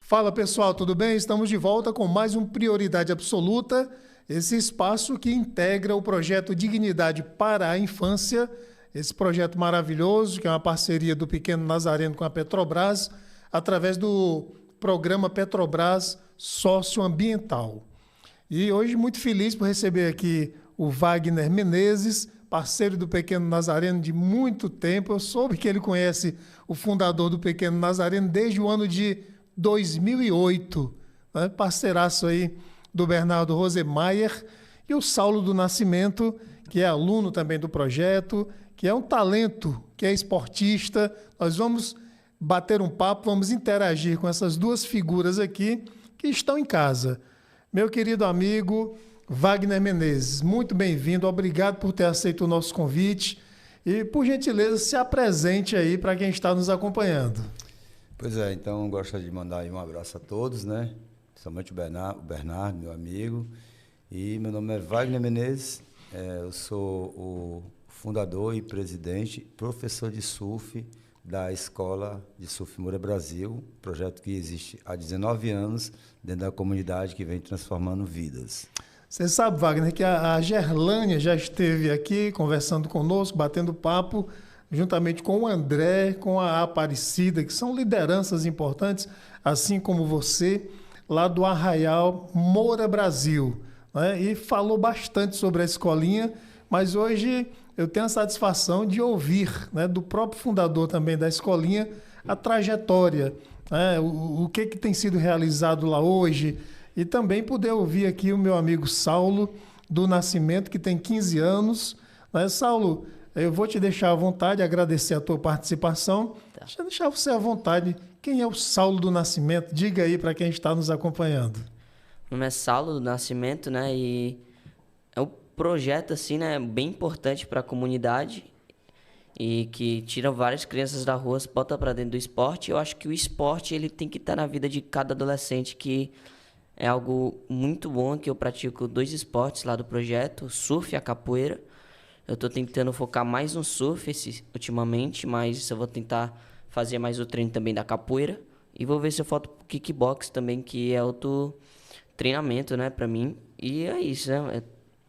Fala pessoal, tudo bem? Estamos de volta com mais um Prioridade Absoluta, esse espaço que integra o projeto Dignidade para a Infância, esse projeto maravilhoso que é uma parceria do Pequeno Nazareno com a Petrobras, através do programa Petrobras Socioambiental. E hoje muito feliz por receber aqui o Wagner Menezes, parceiro do Pequeno Nazareno de muito tempo. Eu soube que ele conhece o fundador do Pequeno Nazareno desde o ano de 2008, né? Parceiraço aí do Bernardo Rosemeyer, e o Saulo do Nascimento, que é aluno também do projeto, que é um talento, que é esportista. Nós vamos bater um papo, vamos interagir com essas duas figuras aqui que estão em casa. Meu querido amigo Wagner Menezes, muito bem-vindo, obrigado por ter aceito o nosso convite e, por gentileza, se apresente aí para quem está nos acompanhando. Pois é, então gostaria de mandar aí um abraço a todos, né? Principalmente o Bernardo, meu amigo. E meu nome é Wagner Menezes, eu sou o fundador e presidente, professor de surf da Escola de Surf Moura Brasil, projeto que existe há 19 anos dentro da comunidade que vem transformando vidas. Você sabe, Wagner, que a Gerlânia já esteve aqui conversando conosco, batendo papo, juntamente com o André, com a Aparecida, que são lideranças importantes, assim como você, lá do Arraial Moura Brasil, né? E falou bastante sobre a escolinha, mas hoje eu tenho a satisfação de ouvir, né, do próprio fundador também da escolinha a trajetória, né, o que tem sido realizado lá hoje, e também poder ouvir aqui o meu amigo Saulo do Nascimento, que tem 15 anos. Né, Saulo, eu vou te deixar à vontade, agradecer a tua participação. Tá. Deixa eu deixar você à vontade. Quem é o Saulo do Nascimento? Diga aí para quem está nos acompanhando. Meu nome é Saulo do Nascimento, né? E é um projeto, assim, né? Bem importante para a comunidade e que tira várias crianças da rua, bota para dentro do esporte. Eu acho que o esporte ele tem que estar na vida de cada adolescente, que é algo muito bom, que eu pratico 2 esportes lá do projeto, o surf e a capoeira. Eu estou tentando focar mais no surf ultimamente, mas eu vou tentar fazer mais o treino também da capoeira. E vou ver se eu falto pro kickbox também, que é outro treinamento, né, para mim. E é isso, né? Eu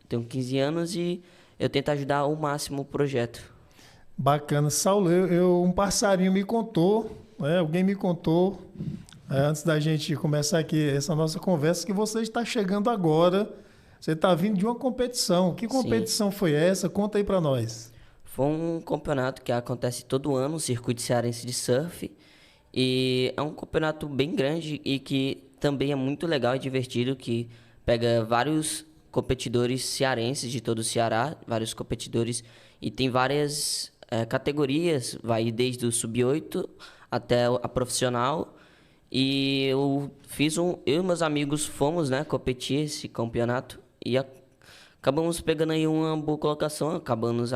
tenho 15 anos e eu tento ajudar ao máximo o projeto. Bacana. Saulo, um passarinho me contou, né, alguém me contou, antes da gente começar aqui essa nossa conversa, que você está chegando agora, você está vindo de uma competição. Que competição Sim. foi essa? Conta aí para nós. Foi um campeonato que acontece todo ano, o Circuito Cearense de Surf, e é um campeonato bem grande e que também é muito legal e divertido, que pega vários competidores cearenses de todo o Ceará, vários competidores, e tem várias categorias, vai desde o sub-8 até a profissional. E eu e meus amigos fomos, né, competir esse campeonato e acabamos pegando aí uma boa colocação, acabamos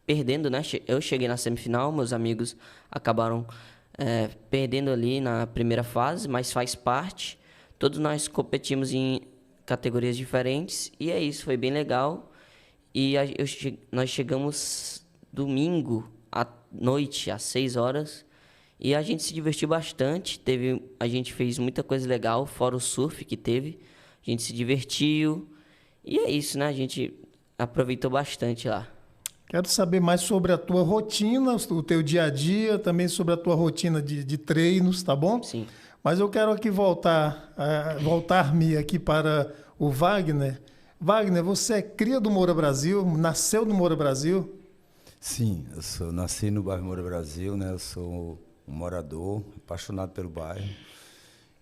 perdendo, né? Eu cheguei na semifinal, meus amigos acabaram perdendo ali na primeira fase, mas faz parte. Todos nós competimos em categorias diferentes e é isso, foi bem legal. E nós chegamos domingo à noite, às 6 horas, e a gente se divertiu bastante. A gente fez muita coisa legal, fora o surf que teve. A gente se divertiu. E é isso, né? A gente aproveitou bastante lá. Quero saber mais sobre a tua rotina, o teu dia a dia, também sobre a tua rotina de treinos, tá bom? Sim. Mas eu quero aqui voltar-me aqui para o Wagner. Wagner, você é cria do Moura Brasil, nasceu no Moura Brasil? Sim, nasci no bairro Moura Brasil, né? Eu sou um morador, apaixonado pelo bairro.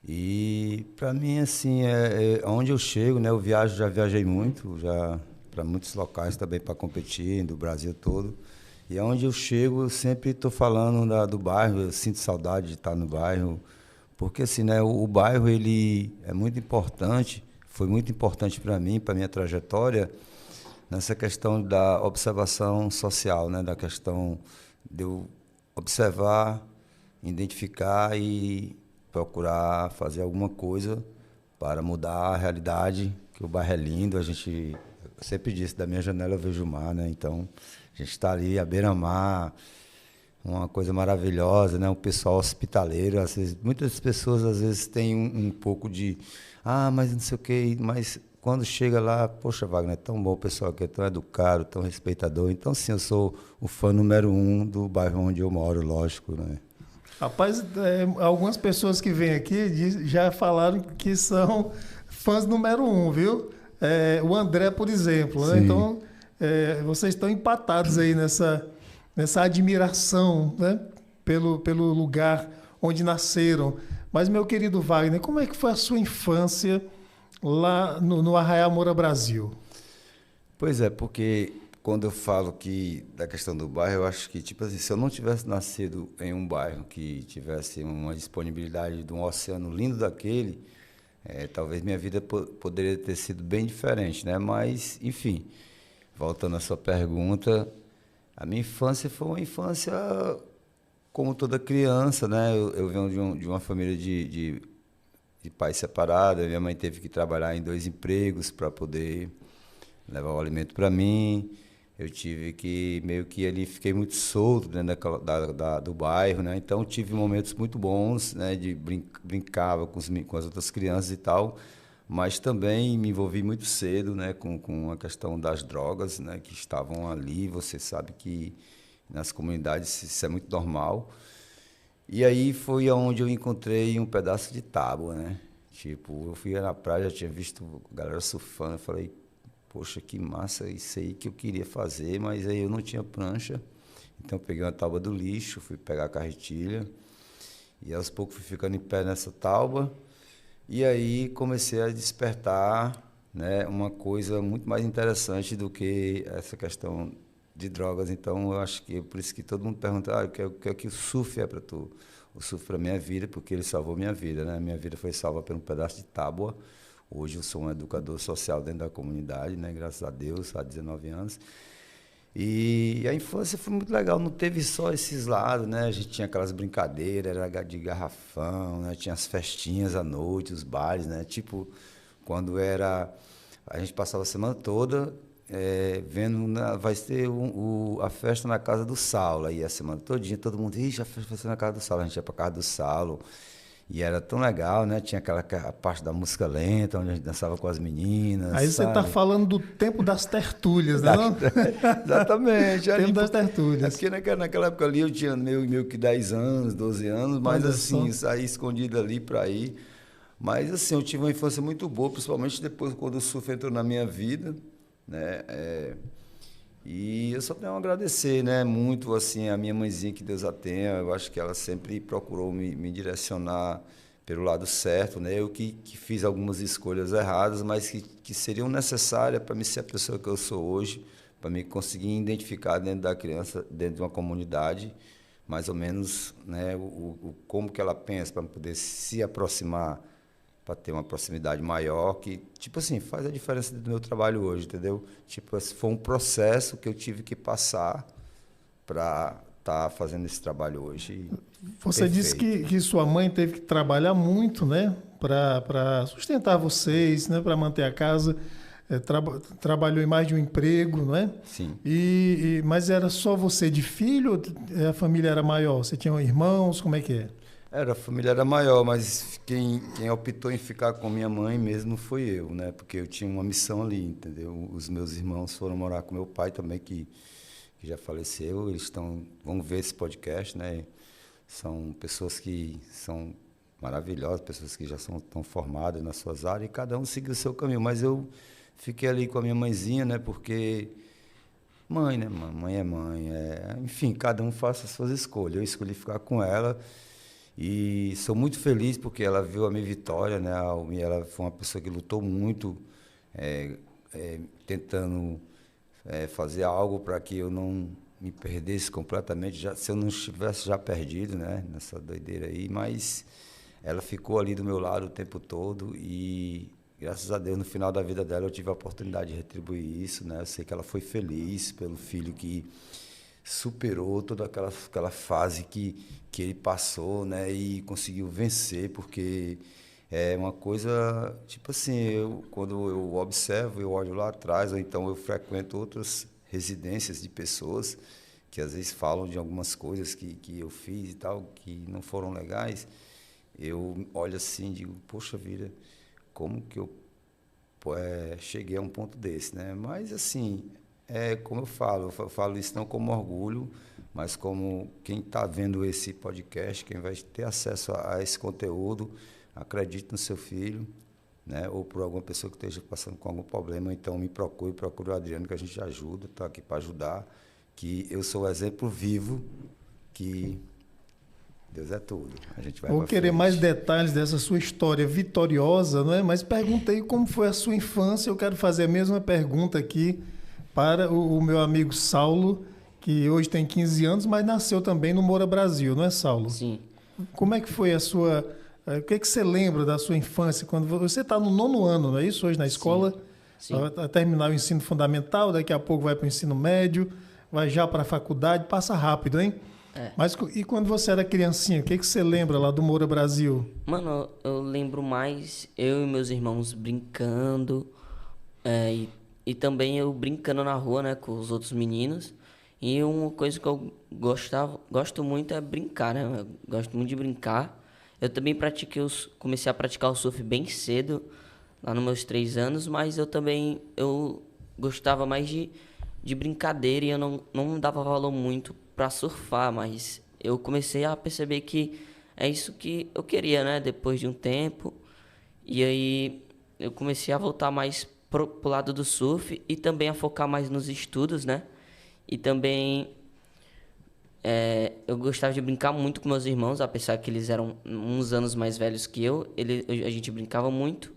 E para mim, assim, onde eu chego, né? Eu já viajei muito, já para muitos locais também para competir, do Brasil todo. E onde eu chego, eu sempre estou falando do bairro, eu sinto saudade de estar no bairro, porque assim, né? O bairro, ele é muito importante, foi muito importante para mim, para minha trajetória, nessa questão da observação social, né? Da questão de eu observar, identificar e procurar fazer alguma coisa para mudar a realidade, que o bairro é lindo, eu sempre disse, da minha janela eu vejo o mar, né? Então, a gente está ali à beira-mar, uma coisa maravilhosa, né? Um pessoal hospitaleiro, às vezes, muitas pessoas às vezes têm um pouco de, mas não sei o quê, mas quando chega lá, poxa, Wagner, é tão bom o pessoal aqui, é tão educado, tão respeitador. Então, sim, eu sou o fã número 1 do bairro onde eu moro, lógico, né? Rapaz, algumas pessoas que vêm aqui já falaram que são fãs número 1, viu? O André, por exemplo, né? Então, vocês estão empatados aí nessa admiração, né? Pelo lugar onde nasceram. Mas, meu querido Wagner, como é que foi a sua infância lá no Arraial Moura Brasil? Pois é, porque quando eu falo da questão do bairro, eu acho que, tipo assim, se eu não tivesse nascido em um bairro que tivesse uma disponibilidade de um oceano lindo daquele, talvez minha vida poderia ter sido bem diferente, né? Mas, enfim, voltando à sua pergunta, a minha infância foi uma infância como toda criança, né? Eu venho de uma família de pais separados, minha mãe teve que trabalhar em 2 empregos para poder levar o alimento para mim. Eu tive que, meio que ali, fiquei muito solto dentro do bairro, né? Então, tive momentos muito bons, né? Brincava com as outras crianças e tal, mas também me envolvi muito cedo, né? Com a questão das drogas, né? Que estavam ali. Você sabe que nas comunidades isso é muito normal. E aí foi onde eu encontrei um pedaço de tábua, né? Tipo, eu fui na praia, já tinha visto a galera surfando, eu falei, poxa, que massa, isso aí que eu queria fazer, mas aí eu não tinha prancha. Então eu peguei uma tábua do lixo, fui pegar a carretilha e aos poucos fui ficando em pé nessa tábua. E aí comecei a despertar, né, uma coisa muito mais interessante do que essa questão de drogas. Então eu acho que é por isso que todo mundo pergunta, o que é que o surf é para tu? O surf para minha vida, porque ele salvou minha vida, né? Minha vida foi salva por um pedaço de tábua. Hoje eu sou um educador social dentro da comunidade, né? Graças a Deus, há 19 anos. E a infância foi muito legal, não teve só esses lados, né? A gente tinha aquelas brincadeiras, era de garrafão, né? Tinha as festinhas à noite, os bares, né? Tipo, quando era... A gente passava a semana toda vendo, vai ter a festa na casa do Saulo. Aí a semana todinha, todo mundo, já a festa vai ser na casa do Saulo. A gente ia para casa do Saulo. E era tão legal, né? Tinha aquela parte da música lenta, onde a gente dançava com as meninas. Aí você está falando do tempo das tertúlias, né? Exatamente. Tempo das tertúlias. Porque naquela época ali eu tinha meio que 10 anos, 12 anos, mas assim, saí escondido ali para ir. Mas assim, eu tive uma infância muito boa, principalmente depois quando o surf entrou na minha vida, né? E eu só tenho a agradecer, né, muito assim, a minha mãezinha, que Deus a tenha. Eu acho que ela sempre procurou me direcionar pelo lado certo, né? Eu que fiz algumas escolhas erradas, mas que seriam necessárias para me ser a pessoa que eu sou hoje, para me conseguir identificar dentro da criança, dentro de uma comunidade, mais ou menos, né, como que ela pensa, para poder se aproximar, para ter uma proximidade maior, que, tipo assim, faz a diferença do meu trabalho hoje, entendeu? Tipo, foi um processo que eu tive que passar para estar fazendo esse trabalho hoje. Você disse que sua mãe teve que trabalhar muito, né, para sustentar vocês, né, para manter a casa. Trabalhou em mais de um emprego, não é? Sim. Mas era só você de filho ou a família era maior? Você tinha irmãos? Como é que é? A família era maior, mas quem optou em ficar com minha mãe mesmo foi eu, né? Porque eu tinha uma missão ali, entendeu? Os meus irmãos foram morar com meu pai também, que já faleceu. Eles vão ver esse podcast, né? São pessoas que são maravilhosas, pessoas que já estão formadas nas suas áreas, e cada um seguiu o seu caminho. Mas eu fiquei ali com a minha mãezinha, né? Porque mãe, né? Mãe é mãe. Enfim, cada um faça as suas escolhas. Eu escolhi ficar com ela. E sou muito feliz porque ela viu a minha vitória, né? Ela foi uma pessoa que lutou muito, tentando fazer algo para que eu não me perdesse completamente, se eu não estivesse já perdido, né? Nessa doideira aí. Mas ela ficou ali do meu lado o tempo todo e, graças a Deus, no final da vida dela eu tive a oportunidade de retribuir isso, né? Eu sei que ela foi feliz pelo filho que superou toda aquela fase que ele passou, né, e conseguiu vencer, porque é uma coisa, tipo assim, quando eu observo, eu olho lá atrás, ou então eu frequento outras residências de pessoas que às vezes falam de algumas coisas que eu fiz e tal, que não foram legais, eu olho assim e digo, poxa vida, como que eu cheguei a um ponto desse, né? Mas, assim, como eu falo isso não como orgulho, mas como quem está vendo esse podcast, quem vai ter acesso a esse conteúdo, acredite no seu filho, né? Ou por alguma pessoa que esteja passando com algum problema, então me procure o Adriano, que a gente ajuda, está aqui para ajudar, que eu sou o exemplo vivo que Deus é tudo. A gente vai Vou pra querer frente. mais detalhes dessa sua história vitoriosa, não é? Mas perguntei como foi a sua infância. Eu quero fazer a mesma pergunta aqui para o meu amigo Saulo, que hoje tem 15 anos, mas nasceu também no Moura Brasil, não é, Saulo? Sim. Como é que foi a sua... O que é que você lembra da sua infância? Quando você está no 9º ano, não é isso? Hoje na escola, Sim. vai terminar o ensino fundamental, daqui a pouco vai para o ensino médio, vai já para a faculdade, passa rápido, hein? Mas e quando você era criancinha, o que é que você lembra lá do Moura Brasil? Mano, eu lembro mais eu e meus irmãos brincando, e também eu brincando na rua, né, com os outros meninos. E uma coisa que eu gosto muito é brincar, né? Eu gosto muito de brincar. Eu também comecei a praticar o surf bem cedo, lá nos meus 3 anos, mas eu gostava mais de brincadeira e eu não dava valor muito para surfar, mas eu comecei a perceber que é isso que eu queria, né? Depois de um tempo. E aí eu comecei a voltar mais pro lado do surf e também a focar mais nos estudos, né? E também eu gostava de brincar muito com meus irmãos, apesar que eles eram uns anos mais velhos que eu. A gente brincava muito.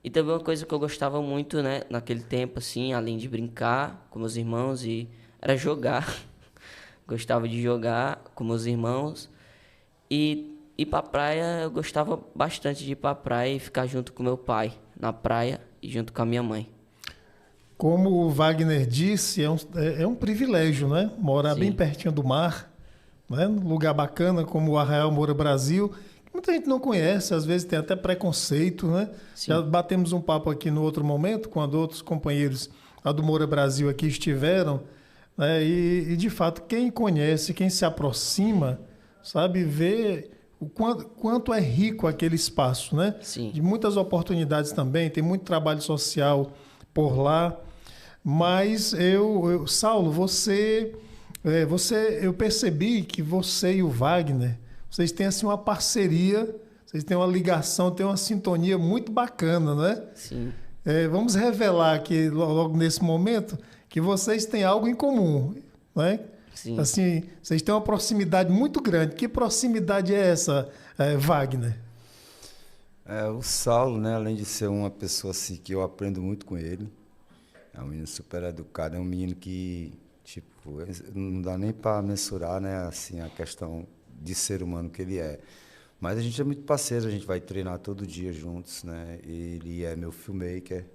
E também uma coisa que eu gostava muito, né, naquele tempo, assim, além de brincar com meus irmãos, era jogar. Gostava de jogar com meus irmãos. E ir pra praia, eu gostava bastante de ir pra praia e ficar junto com meu pai na praia e junto com a minha mãe. Como o Wagner disse, é um privilégio, né? Morar Sim. bem pertinho do mar, né? Num lugar bacana como o Arraial Moura Brasil. Muita gente não conhece, às vezes tem até preconceito, né? Sim. Já batemos um papo aqui no outro momento, quando outros companheiros lá do Moura Brasil aqui estiveram, né? E de fato, quem conhece, quem se aproxima, sabe, vê o quanto é rico aquele espaço, né? Sim. De muitas oportunidades também, tem muito trabalho social por lá. Mas Saulo, eu percebi que você e o Wagner, vocês têm assim uma parceria, vocês têm uma ligação, têm uma sintonia muito bacana, né? Sim. Vamos revelar aqui logo nesse momento que vocês têm algo em comum, né? Sim. Assim, vocês têm uma proximidade muito grande. Que proximidade é essa, Wagner? O Saulo, né, além de ser uma pessoa assim que eu aprendo muito com ele, é um menino super educado, é um menino que, tipo, não dá nem para mensurar, né, assim, a questão de ser humano que ele é. Mas a gente é muito parceiro, a gente vai treinar todo dia juntos, né? Ele é meu filmmaker,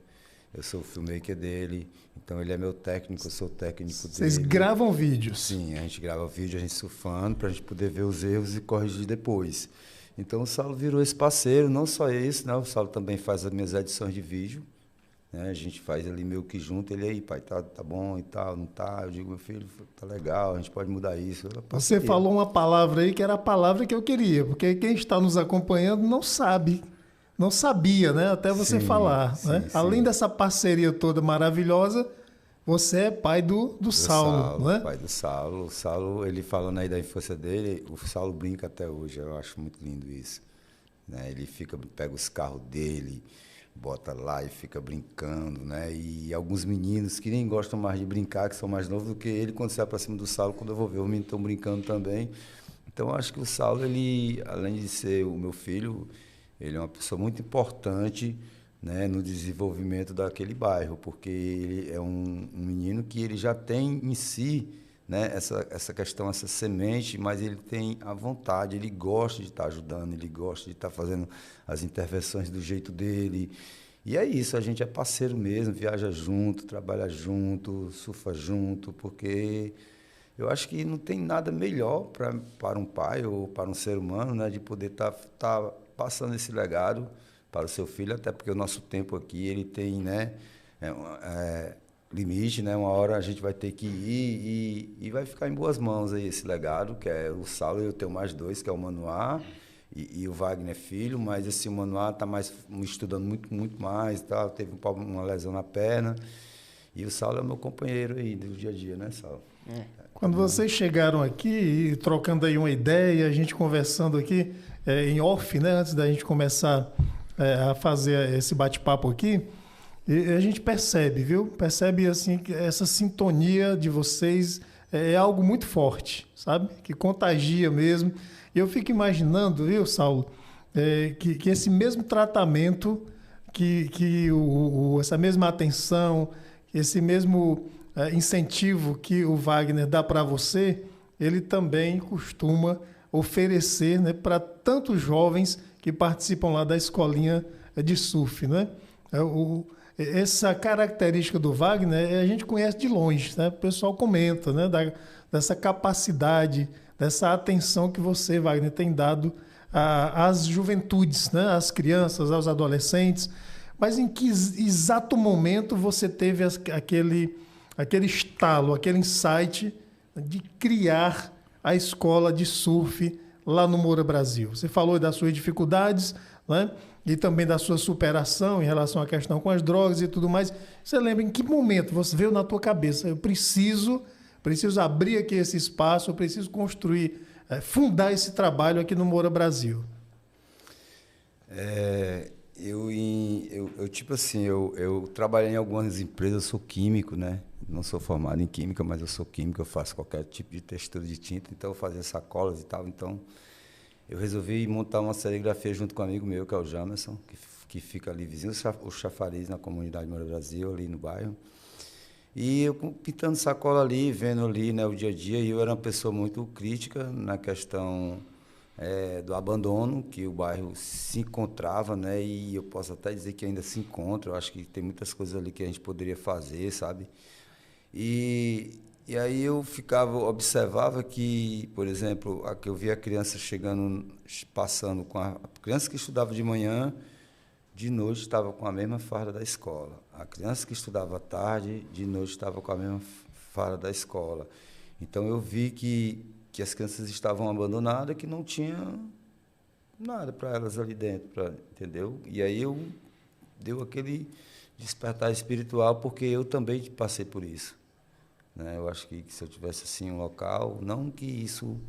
eu sou o filmmaker dele, então ele é meu técnico, eu sou o técnico dele. Vocês gravam vídeos? Sim, a gente grava vídeo, a gente surfando, para a gente poder ver os erros e corrigir depois. Então o Saulo virou esse parceiro, não só isso, né? O Saulo também faz as minhas edições de vídeo, né? A gente faz ali meio que junto, ele aí, pai, tá bom e tal, não tá? Eu digo, meu filho, tá legal, a gente pode mudar isso. Você falou uma palavra aí que era a palavra que eu queria, porque quem está nos acompanhando não sabe, não sabia, né? Até você falar, né? sim. Além dessa parceria toda maravilhosa, você é pai do Saulo, né? Pai do Saulo. O Saulo, ele falando aí da infância dele, o Saulo brinca até hoje, eu acho muito lindo isso. Né? Ele pega os carros dele, bota lá e fica brincando, né? E alguns meninos que nem gostam mais de brincar, que são mais novos do que ele, quando sai para cima do Saulo, quando eu vou ver, os meninos estão brincando também. Então, eu acho que o Saulo, ele, além de ser o meu filho, ele é uma pessoa muito importante, né, no desenvolvimento daquele bairro, porque ele é um menino que ele já tem em si, né, essa questão, essa semente, mas ele tem a vontade, ele gosta de estar ajudando, ele gosta de estar fazendo as intervenções do jeito dele. E é isso, a gente é parceiro mesmo, viaja junto, trabalha junto, surfa junto, porque eu acho que não tem nada melhor para um pai ou para um ser humano, né, de poder estar passando esse legado para o seu filho, até porque o nosso tempo aqui, ele tem, né, limite, né? Uma hora a gente vai ter que ir e vai ficar em boas mãos aí esse legado, que é o Saulo. Eu tenho mais dois, que é o Manoá e o Wagner Filho, mas esse Manoá está mais estudando muito mais, tá? Teve uma lesão na perna. E o Saulo é o meu companheiro aí do dia a dia, né, Saulo? Quando vocês chegaram aqui, e trocando aí uma ideia, a gente conversando aqui em off, né, antes da gente começar a fazer esse bate-papo aqui, e a gente percebe, viu? Percebe assim que essa sintonia de vocês é algo muito forte, sabe? Que contagia mesmo. E eu fico imaginando, viu, Saulo, que esse mesmo tratamento, essa mesma atenção, esse mesmo incentivo que o Wagner dá para você, ele também costuma oferecer, né, para tantos jovens que participam lá da escolinha de surf, né? Essa característica do Wagner a gente conhece de longe, né? O pessoal comenta, né, dessa capacidade, dessa atenção que você, Wagner, tem dado às juventudes, né, às crianças, aos adolescentes. Mas em que exato momento você teve aquele estalo, aquele insight de criar a escola de surf lá no Moura Brasil? Você falou das suas dificuldades, né? E também da sua superação em relação à questão com as drogas e tudo mais. Você lembra em que momento você veio na tua cabeça? Eu preciso abrir aqui esse espaço, eu preciso construir, fundar esse trabalho aqui no Moura Brasil. Tipo assim, eu trabalhei em algumas empresas, eu sou químico, né? Não sou formado em química, mas eu sou químico, eu faço qualquer tipo de textura de tinta, então eu fazia sacolas e tal. Então, eu resolvi montar uma serigrafia junto com um amigo meu, que é o Jamerson, que fica ali vizinho, o Chafariz, na comunidade Moura Brasil, ali no bairro. E eu pintando sacola ali, vendo ali, né, o dia a dia, e eu era uma pessoa muito crítica na questão do abandono que o bairro se encontrava, né? E eu posso até dizer que ainda se encontra. Eu acho que tem muitas coisas ali que a gente poderia fazer, sabe? E aí eu observava que, por exemplo, aqui eu via a criança passando com a criança que estudava de manhã, de noite estava com a mesma farda da escola. A criança que estudava à tarde, de noite estava com a mesma farda da escola. Então eu vi que as crianças estavam abandonadas, que não tinha nada para elas ali dentro, entendeu? E aí deu aquele despertar espiritual, porque eu também passei por isso, né? Eu acho que se eu tivesse assim um local, não que isso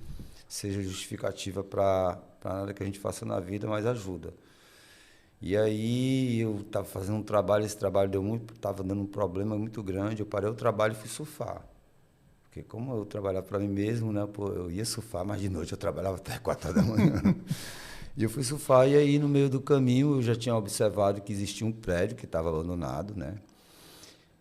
seja justificativa para nada que a gente faça na vida, mas ajuda. E aí eu estava fazendo um trabalho, esse trabalho estava dando um problema muito grande, eu parei o trabalho e fui surfar. Porque como eu trabalhava para mim mesmo, né, pô, eu ia surfar, mas de noite eu trabalhava até 4 da manhã. E eu fui surfar, e aí no meio do caminho eu já tinha observado que existia um prédio que estava abandonado, né?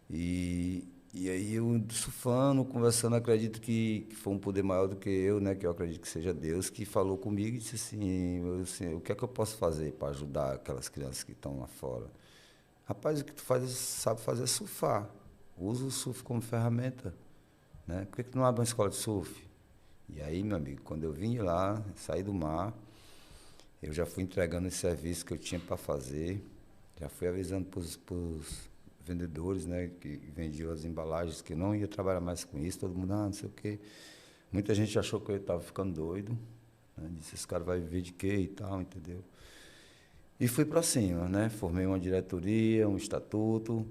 E aí eu surfando, conversando, acredito que foi um poder maior do que eu, né? Que eu acredito que seja Deus, que falou comigo e disse assim, o que é que eu posso fazer para ajudar aquelas crianças que estão lá fora? Rapaz, o que tu sabe fazer é surfar. Usa o surf como ferramenta. Né? Por que tu não abre uma escola de surf? E aí, meu amigo, quando eu vim lá, saí do mar, eu já fui entregando esse serviço que eu tinha para fazer, já fui avisando para os vendedores, né, que vendiam as embalagens, que eu não ia trabalhar mais com isso, todo mundo, não sei o quê. Muita gente achou que eu estava ficando doido, né? Disse, esse cara vai viver de quê e tal, entendeu? E fui para cima, né? Formei uma diretoria, um estatuto,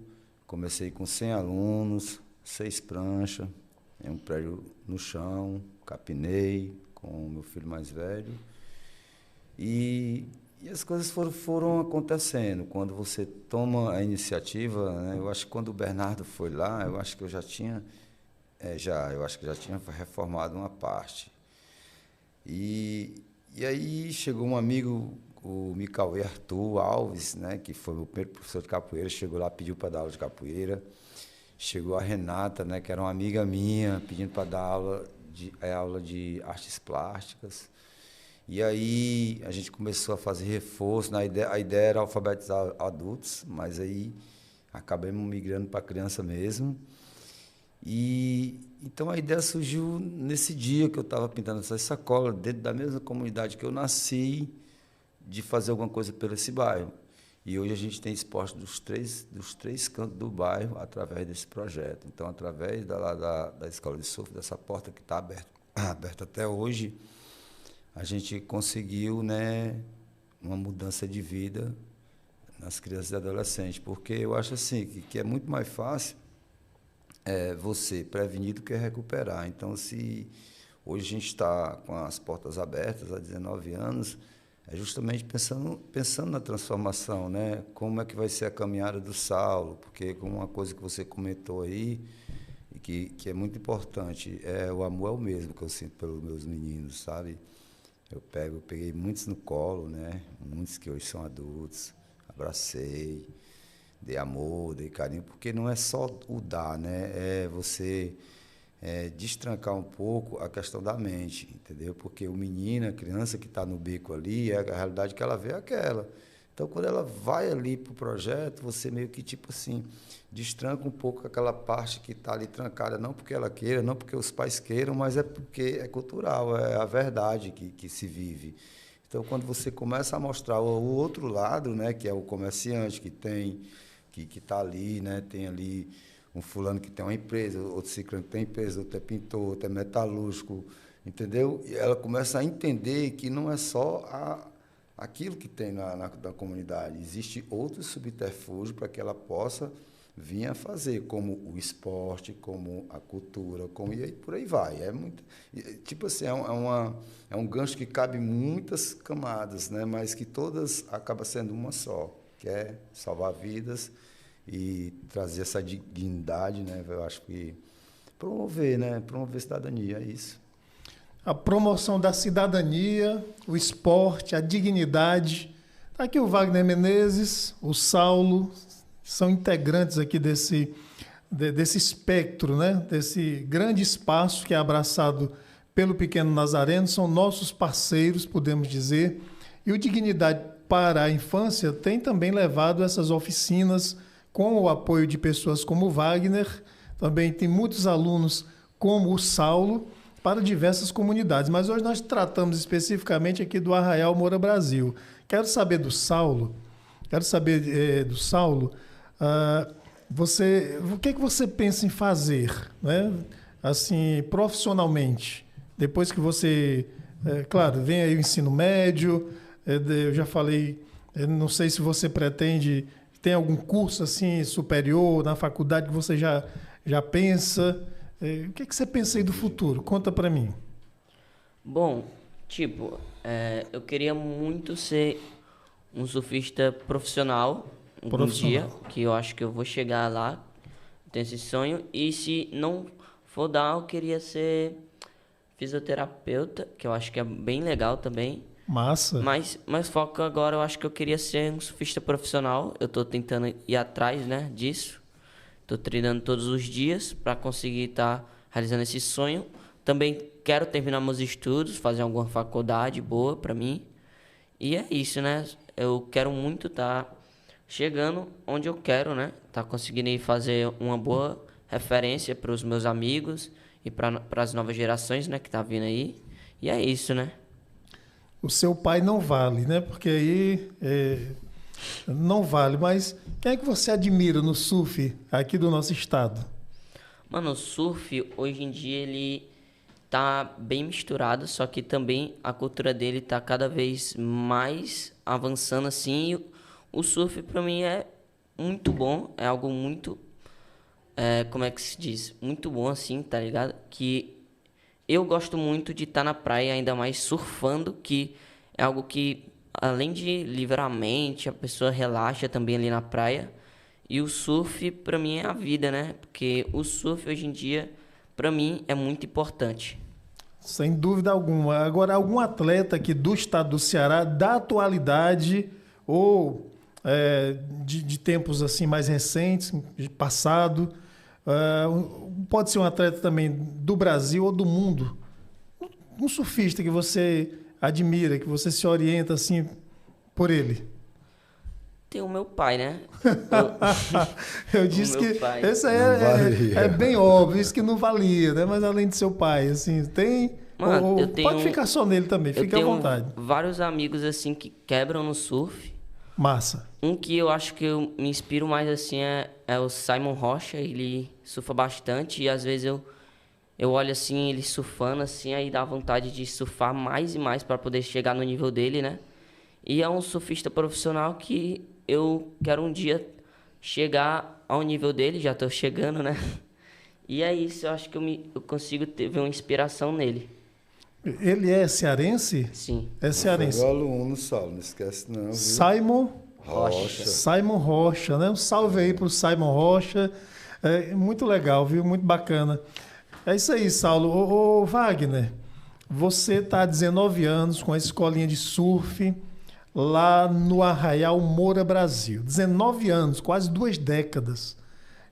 comecei com 100 alunos, 6 pranchas, um prédio no chão, capinei com o meu filho mais velho. E as coisas foram acontecendo. Quando você toma a iniciativa, né, eu acho que quando o Bernardo foi lá, eu acho que eu já tinha reformado uma parte. E aí chegou um amigo, o Micauê Arthur Alves, né, que foi o primeiro professor de capoeira, chegou lá, pediu para dar aula de capoeira. Chegou a Renata, né, que era uma amiga minha, pedindo para dar aula de artes plásticas. E aí a gente começou a fazer reforço. A ideia era alfabetizar adultos, mas aí acabamos migrando para criança mesmo. E então a ideia surgiu nesse dia que eu estava pintando essa sacola, dentro da mesma comunidade que eu nasci, de fazer alguma coisa pelo esse bairro. E hoje a gente tem esporte dos três cantos do bairro através desse projeto. Então, através da escola de surf, dessa porta que está aberta até hoje, a gente conseguiu, né, uma mudança de vida nas crianças e adolescentes. Porque eu acho assim, que é muito mais fácil você prevenir do que recuperar. Então, se hoje a gente está com as portas abertas há 19 anos, é justamente pensando na transformação, né? Como é que vai ser a caminhada do Saulo, porque como uma coisa que você comentou aí, e que é muito importante, o amor é o mesmo que eu sinto pelos meus meninos, sabe? Eu peguei muitos no colo, né? Muitos que hoje são adultos, abracei, dei amor, dei carinho, porque não é só o dar, né? É você destrancar um pouco a questão da mente, entendeu? Porque o menino, a criança que está no bico ali, a realidade que ela vê é aquela. Então, quando ela vai ali para o projeto, você meio que, tipo assim, destranca um pouco aquela parte que está ali trancada, não porque ela queira, não porque os pais queiram, mas é porque é cultural, é a verdade que se vive. Então, quando você começa a mostrar o outro lado, né, que é o comerciante que está ali, né, tem ali um fulano que tem uma empresa, outro ciclano que tem empresa, outro é pintor, outro é metalúrgico, entendeu? E ela começa a entender que não é só aquilo que tem na comunidade, existe outro subterfúgio para que ela possa vir a fazer, como o esporte, como a cultura, e aí por aí vai. Tipo assim, é um gancho que cabe muitas camadas, né? Mas que todas acabam sendo uma só, que é salvar vidas e trazer essa dignidade, né? Eu acho que promover, né? Promover cidadania, é isso. A promoção da cidadania, o esporte, a dignidade. Está aqui o Wagner Menezes, o Saulo, são integrantes aqui desse espectro, né? Desse grande espaço que é abraçado pelo Pequeno Nazareno, são nossos parceiros, podemos dizer. E o Dignidade para a Infância tem também levado essas oficinas com o apoio de pessoas como o Wagner, também tem muitos alunos como o Saulo, para diversas comunidades. Mas hoje nós tratamos especificamente aqui do Arraial Moura Brasil. Quero saber do Saulo, o que você pensa em fazer, né? Assim, profissionalmente, depois que você, claro, vem aí o ensino médio, eu já falei, não sei se você pretende, tem algum curso assim superior na faculdade que você já pensa. O que você pensa aí do futuro? Conta para mim. Bom, eu queria muito ser um surfista profissional um dia, que eu acho que eu vou chegar lá, tenho esse sonho. E se não for dar, eu queria ser fisioterapeuta, que eu acho que é bem legal também. Massa. Mas foco agora, eu acho que eu queria ser um surfista profissional. Eu tô tentando ir atrás, né, disso. Tô treinando todos os dias para conseguir estar realizando esse sonho. Também quero terminar meus estudos, fazer alguma faculdade boa para mim. E é isso, né? Eu quero muito estar chegando onde eu quero, né? Tá conseguindo ir fazer uma boa referência para os meus amigos e para as novas gerações, né, que tá vindo aí. E é isso, né? O seu pai não vale, né? Porque aí não vale. Mas quem é que você admira no surf aqui do nosso estado? Mano, o surf, hoje em dia, ele tá bem misturado, só que também a cultura dele tá cada vez mais avançando, assim. E o surf, pra mim, é muito bom, é algo muito, como é que se diz? Muito bom, assim, tá ligado? Que eu gosto muito de estar na praia, ainda mais surfando, que é algo que, além de livrar a mente, a pessoa relaxa também ali na praia. E o surf, pra mim, é a vida, né? Porque o surf, hoje em dia, pra mim, é muito importante. Sem dúvida alguma. Agora, algum atleta aqui do estado do Ceará, da atualidade, ou de tempos assim mais recentes, de passado, pode ser um atleta também do Brasil ou do mundo, um surfista que você admira, que você se orienta assim por ele? Tem o meu pai, né? Eu disse que pai. Esse é bem óbvio, isso que não valia, né? Mas além de seu pai, assim, tem... Mano, pode ficar só nele também, fica à vontade. Vários amigos, assim, que quebram no surf. Massa. Um que eu acho que eu me inspiro mais assim é o Simon Rocha. Ele surfa bastante e às vezes eu olho assim, ele surfando assim, aí dá vontade de surfar mais e mais para poder chegar no nível dele, né? E é um surfista profissional que eu quero um dia chegar ao nível dele, já tô chegando, né? E é isso, eu acho que eu consigo ver uma inspiração nele. Ele é cearense? Sim. É cearense. Foi meu aluno, Saulo, não esquece não, viu? Simon Rocha. Simon Rocha, né? Um salve aí pro Simon Rocha. É muito legal, viu? Muito bacana. É isso aí, Saulo. Ô, Wagner, você está há 19 anos com a escolinha de surf lá no Arraial Moura, Brasil. 19 anos, quase 2 décadas.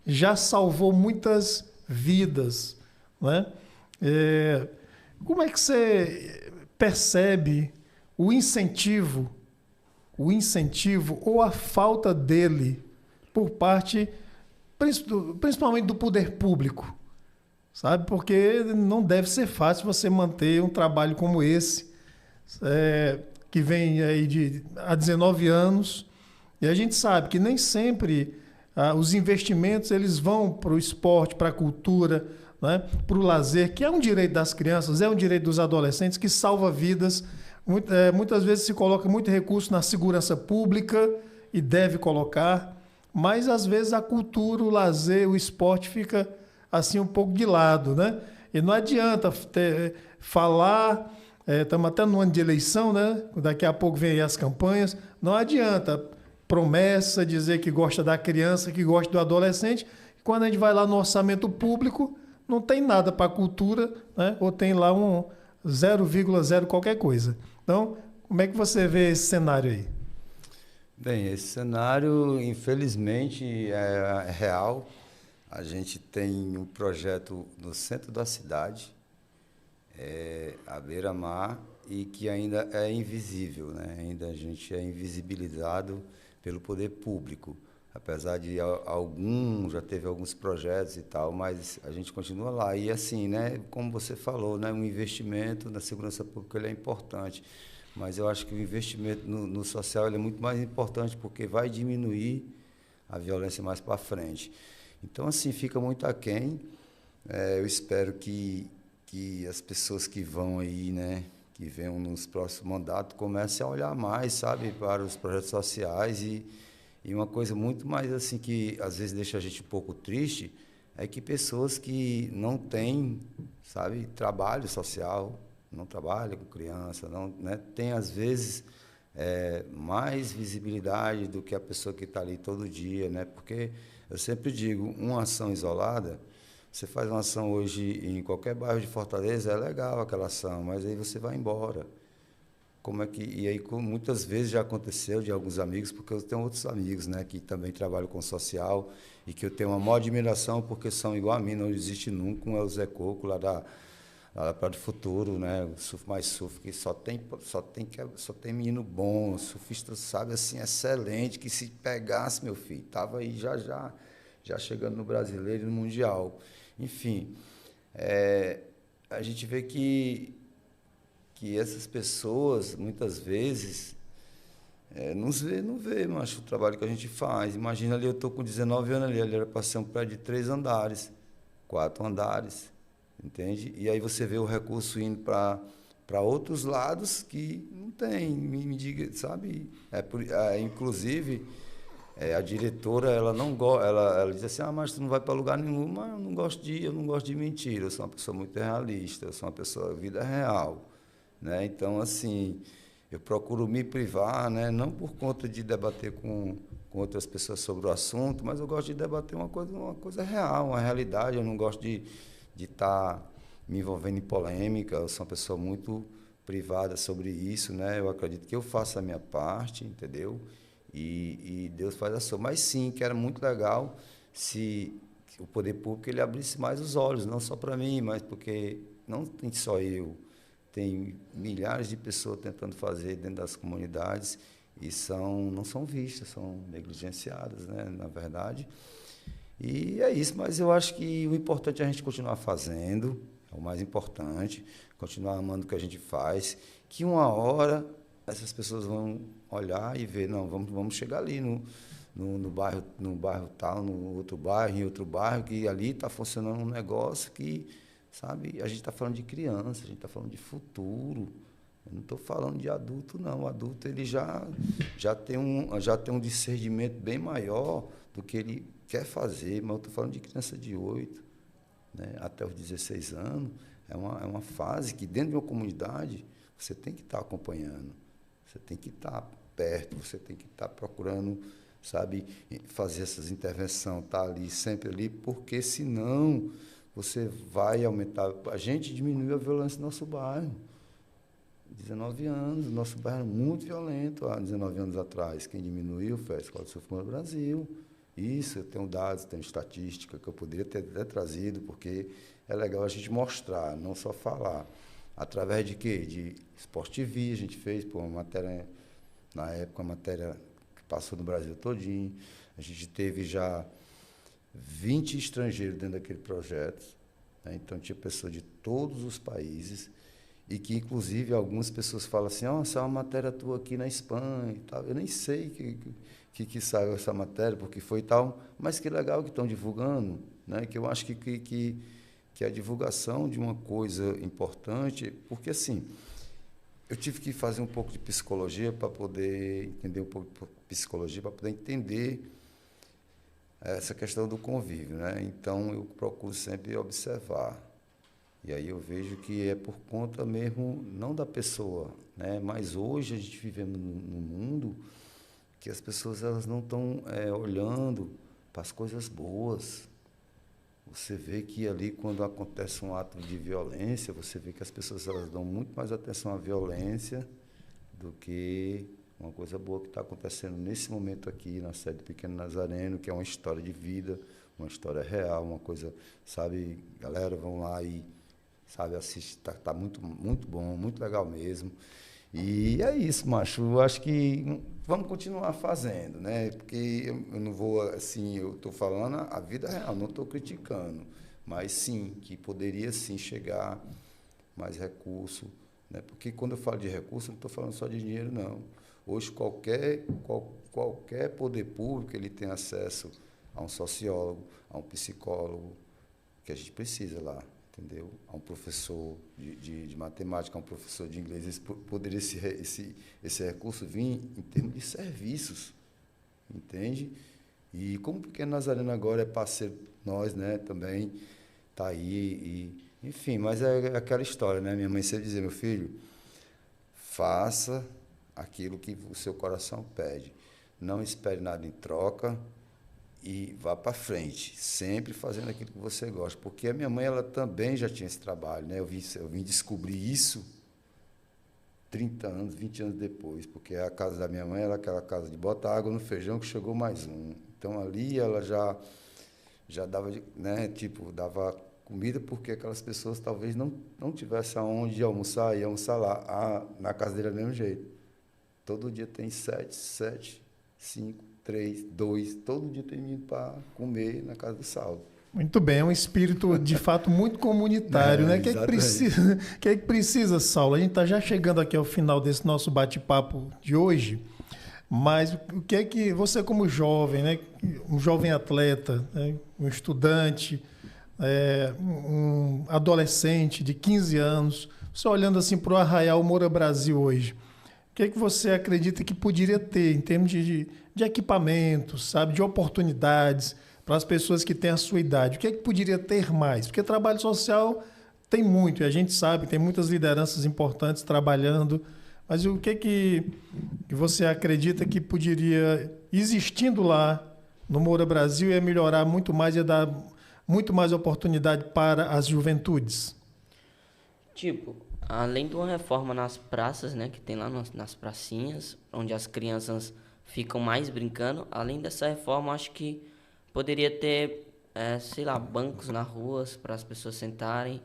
Já salvou muitas vidas, né? Como é que você percebe o incentivo ou a falta dele por parte, principalmente do poder público, sabe? Porque não deve ser fácil você manter um trabalho como esse, que vem aí há 19 anos, e a gente sabe que nem sempre os investimentos eles vão para o esporte, para a cultura, né? Para o lazer, que é um direito das crianças, é um direito dos adolescentes, que salva vidas. Muitas vezes se coloca muito recurso na segurança pública e deve colocar, mas às vezes a cultura, o lazer, o esporte fica assim um pouco de lado, né? E não adianta falar, estamos até no ano de eleição, né? Daqui a pouco vem aí as campanhas, não adianta promessa, dizer que gosta da criança, que gosta do adolescente, quando a gente vai lá no orçamento público, não tem nada para a cultura, né? Ou tem lá um 0,0 qualquer coisa. Então, como é que você vê esse cenário aí? Bem, esse cenário, infelizmente, é real. A gente tem um projeto no centro da cidade, à beira-mar, e que ainda é invisível, né? Ainda a gente é invisibilizado pelo poder público. Apesar de já teve alguns projetos e tal, mas a gente continua lá. E assim, né, como você falou, né, um investimento na segurança pública ele é importante, mas eu acho que o investimento no social ele é muito mais importante porque vai diminuir a violência mais para frente. Então, assim, fica muito aquém. Eu espero que as pessoas que vão aí, né, que venham nos próximos mandatos, comecem a olhar mais, sabe, para os projetos sociais e uma coisa muito mais assim que às vezes deixa a gente um pouco triste é que pessoas que não têm, sabe, trabalho social, não trabalham com criança, não, né, tem às vezes mais visibilidade do que a pessoa que está ali todo dia, né? Porque eu sempre digo, uma ação isolada, você faz uma ação hoje em qualquer bairro de Fortaleza, é legal aquela ação, mas aí você vai embora. E aí, muitas vezes já aconteceu de alguns amigos, porque eu tenho outros amigos, né, que também trabalham com social e que eu tenho uma maior admiração porque são igual a mim, não existe nunca, é o Zé Coco, lá da Praia do Futuro, né, o Surf Mais Surf, que só tem menino bom, surfista, sabe, assim, excelente, que se pegasse, meu filho, estava aí já chegando no brasileiro e no mundial. Enfim, a gente vê que essas pessoas, muitas vezes, não vê, macho, o trabalho que a gente faz. Imagina ali, eu estou com 19 anos ali era para ser um prédio de 3 andares, 4 andares, entende? E aí você vê o recurso indo para outros lados que não tem, me diga, sabe? Inclusive, a diretora, ela diz assim, mas tu não vai para lugar nenhum, mas eu não gosto de mentira, eu sou uma pessoa muito realista, eu sou uma pessoa da vida real. Né? Então, assim, eu procuro me privar, né? Não por conta de debater com outras pessoas sobre o assunto, mas eu gosto de debater uma coisa real, uma realidade. Eu não gosto de estar me envolvendo em polêmica, eu sou uma pessoa muito privada sobre isso, né? Eu acredito que eu faço a minha parte, entendeu? E Deus faz a sua. Mas sim, que era muito legal se o poder público ele abrisse mais os olhos, não só para mim, mas porque não tem só eu. Tem milhares de pessoas tentando fazer dentro das comunidades e não são vistas, são negligenciadas, né, na verdade. E é isso, mas eu acho que o importante é a gente continuar fazendo, é o mais importante, continuar amando o que a gente faz, que uma hora essas pessoas vão olhar e ver, não, vamos chegar ali no bairro tal, no outro bairro, em outro bairro, que ali está funcionando um negócio que, sabe, a gente está falando de criança, a gente está falando de futuro. Eu não estou falando de adulto, não. O adulto ele já tem um discernimento bem maior do que ele quer fazer, mas eu estou falando de criança de 8, né, até os 16 anos. É uma fase que, dentro de uma comunidade, você tem que estar acompanhando, você tem que estar perto, você tem que estar procurando, sabe, fazer essas intervenções, estar ali, sempre ali, porque senão você vai aumentar. A gente diminuiu a violência no nosso bairro. 19 anos, o nosso bairro era muito violento há 19 anos atrás. Quem diminuiu foi a Escola de Surf no Brasil. Isso, eu tenho dados, tenho estatística que eu poderia ter até trazido, porque é legal a gente mostrar, não só falar. Através de quê? De Sport TV, a gente fez uma matéria, na época, uma matéria que passou no Brasil todinho. A gente teve já 20 estrangeiros dentro daquele projeto, né? Então, tinha pessoas de todos os países, e que, inclusive, algumas pessoas falam assim, essa é uma matéria tua aqui na Espanha e tal. Eu nem sei que saiu essa matéria, porque foi tal, mas que legal que estão divulgando, né? Que eu acho que a divulgação de uma coisa importante, porque, assim, eu tive que fazer um pouco de psicologia para poder entender um pouco de psicologia, para poder entender essa questão do convívio, né? Então, eu procuro sempre observar. E aí eu vejo que é por conta mesmo, não da pessoa, né? Mas hoje a gente vive num mundo que as pessoas elas não estão olhando para as coisas boas. Você vê que ali, quando acontece um ato de violência, você vê que as pessoas elas dão muito mais atenção à violência do que uma coisa boa que está acontecendo nesse momento aqui, na sede do Pequeno Nazareno, que é uma história de vida, uma história real, uma coisa, sabe, galera, vão lá e, sabe, assiste, tá muito, muito bom, muito legal mesmo. E é isso, macho, eu acho que vamos continuar fazendo, né? Porque eu não vou, assim, eu estou falando a vida real, não estou criticando, mas sim, que poderia sim chegar mais recurso, né? Porque quando eu falo de recurso, não estou falando só de dinheiro, não. Hoje, qualquer poder público, ele tem acesso a um sociólogo, a um psicólogo, que a gente precisa lá, entendeu? A um professor de matemática, a um professor de inglês. Poderia esse recurso vir em termos de serviços, entende? E como o Pequeno Nazareno agora é parceiro nós, né, também está aí, enfim, mas é aquela história, né? Minha mãe sempre dizia, meu filho, faça aquilo que o seu coração pede. Não espere nada em troca e vá para frente, sempre fazendo aquilo que você gosta. Porque a minha mãe ela também já tinha esse trabalho, né? Eu vim descobrir isso 30 anos, 20 anos depois, porque a casa da minha mãe era aquela casa de botar água no feijão que chegou mais um. Então, ali ela já dava, né? Tipo, dava comida porque aquelas pessoas talvez não tivessem aonde almoçar, e almoçar lá, na casa dele é do mesmo jeito. Todo dia tem 7, 5, 3, 2, todo dia tem vindo para comer na casa do Saulo. Muito bem, é um espírito de fato muito comunitário, né? O que é que precisa, Saulo? A gente está já chegando aqui ao final desse nosso bate-papo de hoje, mas o que é que você, como jovem, né? Um jovem atleta, né? Um estudante, um adolescente de 15 anos, você olhando assim para o Arraial Moura Brasil hoje, o que é que você acredita que poderia ter em termos de equipamentos, sabe, de oportunidades para as pessoas que têm a sua idade? O que é que poderia ter mais? Porque trabalho social tem muito, e a gente sabe, tem muitas lideranças importantes trabalhando, mas o que é que você acredita que poderia, existindo lá no Moura Brasil, ia melhorar muito mais, ia dar muito mais oportunidade para as juventudes? Tipo, além de uma reforma nas praças, né, que tem lá nas pracinhas, onde as crianças ficam mais brincando, além dessa reforma, acho que poderia ter, sei lá, bancos nas ruas para as pessoas sentarem.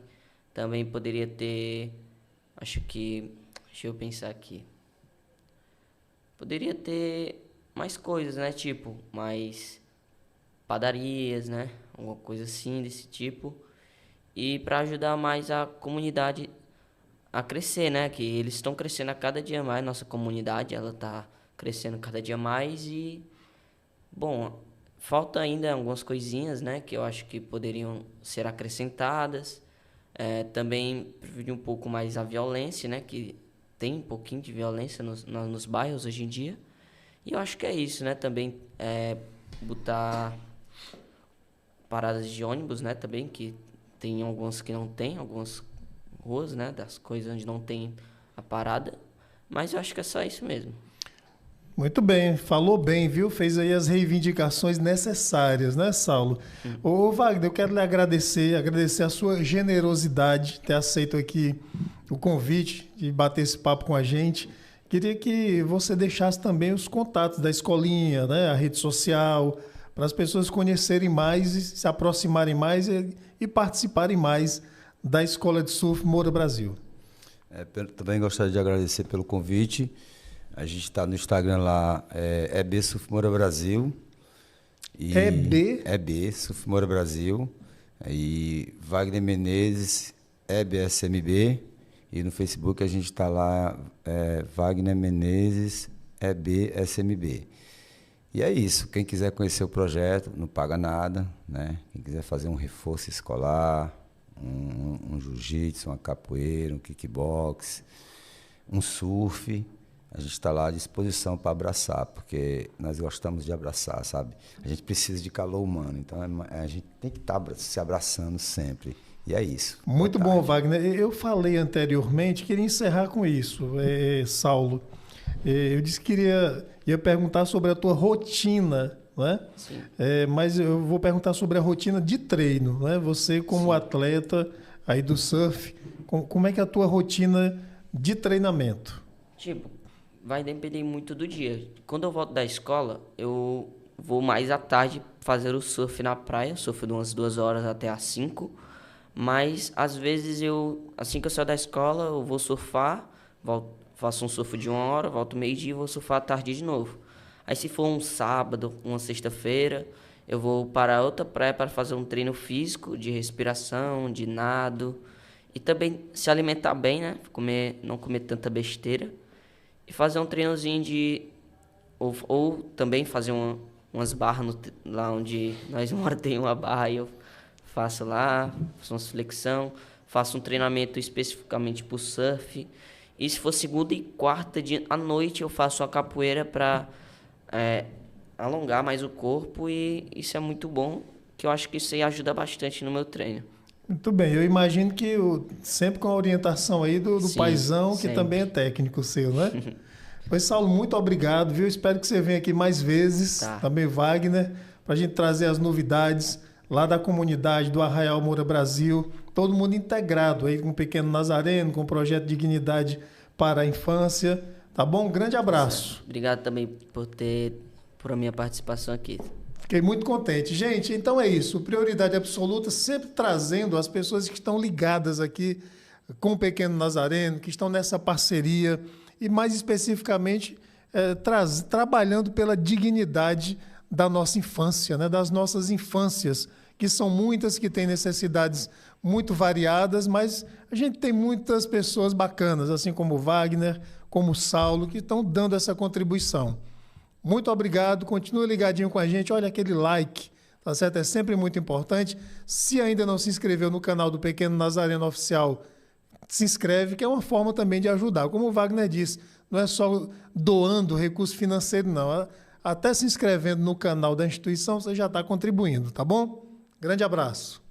Também poderia ter, deixa eu pensar aqui. Poderia ter mais coisas, né, tipo, mais padarias, né, alguma coisa assim desse tipo. E para ajudar mais a comunidade a crescer, né? Que eles estão crescendo a cada dia mais, nossa comunidade, ela está crescendo cada dia mais e, bom, falta ainda algumas coisinhas, né? Que eu acho que poderiam ser acrescentadas. Também prevenir um pouco mais a violência, né? Que tem um pouquinho de violência nos bairros hoje em dia. E eu acho que é isso, né? Também botar paradas de ônibus, né? Também, que tem algumas que não tem, algumas ruas, né? Das coisas onde não tem a parada. Mas eu acho que é só isso mesmo. Muito bem, falou bem, viu? Fez aí as reivindicações necessárias, né, Saulo? Ô, Wagner, eu quero lhe agradecer a sua generosidade, ter aceito aqui o convite de bater esse papo com a gente. Queria que você deixasse também os contatos da escolinha, né, a rede social, para as pessoas conhecerem mais e se aproximarem mais e participarem mais da Escola de Surf Moura Brasil. Também gostaria de agradecer pelo convite. A gente está no Instagram lá, EB Surf Moura Brasil. EB Surf Moura Brasil. E Wagner Menezes, EBSMB. E no Facebook a gente está lá, Wagner Menezes, EBSMB. E é isso. Quem quiser conhecer o projeto, não paga nada, né? Quem quiser fazer um reforço escolar, um jiu-jitsu, uma capoeira, um kickbox, um surf, a gente está lá à disposição para abraçar, porque nós gostamos de abraçar, sabe? A gente precisa de calor humano, então a gente tem que estar se abraçando sempre. E é isso. Muito bom, Wagner. Eu falei anteriormente, queria encerrar com isso, Saulo. Eu disse que ia perguntar sobre a tua rotina, né? Sim. Mas eu vou perguntar sobre a rotina de treino, né? Você como atleta aí do surf, como é que é a tua rotina de treinamento? Tipo, vai depender muito do dia. Quando eu volto da escola, eu vou mais à tarde fazer o surf na praia, surf de umas 2 horas até às 5. Mas, às vezes, assim que eu saio da escola, eu vou surfar, faço um surf de 1 hora, volto meio-dia e vou surfar à tarde de novo. Aí, se for um sábado, uma sexta-feira, eu vou para outra praia para fazer um treino físico de respiração, de nado. E também se alimentar bem, né? Não comer tanta besteira. E fazer um treinozinho de... Ou também fazer umas barras lá onde nós moramos, tem uma barra e eu faço lá, faço umas flexão, faço um treinamento especificamente para o surf. E se for segunda e quarta à noite, eu faço a capoeira para alongar mais o corpo, e isso é muito bom, que eu acho que isso aí ajuda bastante no meu treino. Muito bem, eu imagino que sempre com a orientação aí do Sim, paizão, que sempre. também é técnico seu, né? Pois, Saulo, muito obrigado, viu? Espero que você venha aqui mais vezes, Tá. também Wagner, para a gente trazer as novidades lá da comunidade do Arraial Moura Brasil, todo mundo integrado aí com o Pequeno Nazareno, com o projeto Dignidade para a Infância, tá bom? Um grande abraço. Obrigado também por a minha participação aqui. Fiquei muito contente. Gente, então é isso. Prioridade absoluta, sempre trazendo as pessoas que estão ligadas aqui com o Pequeno Nazareno, que estão nessa parceria e, mais especificamente, trabalhando pela dignidade da nossa infância, né? Das nossas infâncias, que são muitas, que têm necessidades muito variadas, mas a gente tem muitas pessoas bacanas, assim como o Wagner, como o Saulo, que estão dando essa contribuição. Muito obrigado, continue ligadinho com a gente, olha aquele like, tá certo? É sempre muito importante. Se ainda não se inscreveu no canal do Pequeno Nazareno Oficial, se inscreve, que é uma forma também de ajudar. Como o Wagner disse, não é só doando recurso financeiro, não. Até se inscrevendo no canal da instituição, você já está contribuindo, tá bom? Grande abraço.